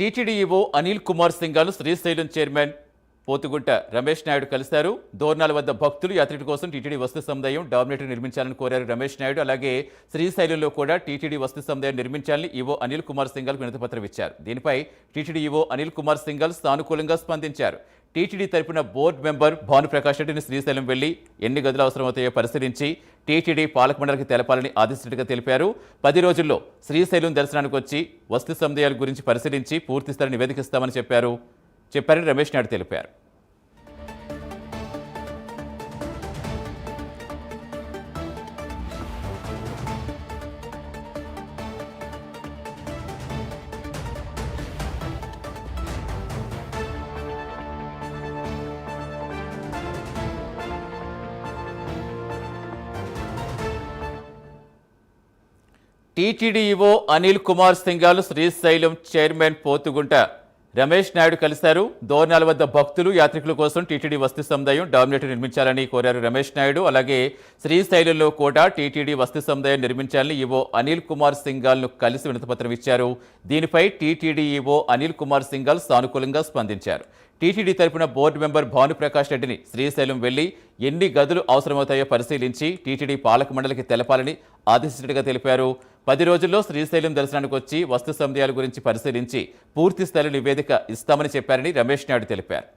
TTD EO Anil Kumar Singhal Srisailam chairman Pothugunta Ramesh Naidu కలిశారు. దోర్నాల వద్ద భక్తులు యాత్రికుల కోసం టీటీడీ వస్తు సముదాయం డామినేటర్ నిర్మించాలని కోరారు రమేష్ నాయుడు. అలాగే శ్రీశైలంలో కూడా టీటీడీ వస్తు సముదాయం నిర్మించాలని ఈవో అనిల్ కుమార్ సింఘాల్ వినతిపత్రం ఇచ్చారు. దీనిపై టీటీడీ ఈవో అనిల్ కుమార్ సింఘాల్ సానుకూలంగా స్పందించారు. టీటీడీ తరపున బోర్డు మెంబర్ భానుప్రకాష్ రెడ్డిని శ్రీశైలం వెళ్లి ఎన్ని గదులు అవసరమవుతాయో పరిశీలించి టీటీడీ పాలక మండలికి తెలపాలని ఆదేశించినట్టుగా తెలిపారు. 10 రోజుల్లో శ్రీశైలం దర్శనానికి వచ్చి వస్తు సముదాయాల గురించి పరిశీలించి పూర్తి స్థాయి నివేదిక ఇస్తామని చెప్పారని రమేష్ నాయుడు తెలిపారు. TTD EO Anil Kumar Singhal Srisailam chairman Pothugunta Ramesh Naidu కలిశారు. దోర్నాల వద్ద భక్తులు యాత్రికుల కోసం టీటీడీ వస్తు సముదాయం డామినేటర్ నిర్మించాలని కోరారు రమేష్ నాయుడు. అలాగే శ్రీశైలంలో కూడా టీటీడీ వస్తు సముదాయం నిర్మించాలని ఈవో అనిల్ కుమార్ సింఘాల్ను కలిసి వినతిపత్రం ఇచ్చారు. దీనిపై టీటీడీ ఈవో అనిల్ కుమార్ సింఘాల్ సానుకూలంగా స్పందించారు. టీటీడీ తరపున బోర్డు మెంబర్ భానుప్రకాష్ రెడ్డిని శ్రీశైలం వెళ్లి ఎన్ని గదులు అవసరమవుతాయో పరిశీలించి టీటీడీ పాలక మండలికి తెలపాలని ఆదేశించినట్టుగా తెలిపారు. 10 రోజుల్లో శ్రీశైలం దర్శనానికి వచ్చి వస్తు సముదాయాల గురించి పరిశీలించి పూర్తి స్థాయి నివేదిక ఇస్తామని చెప్పారని రమేష్ నాయుడు తెలిపారు.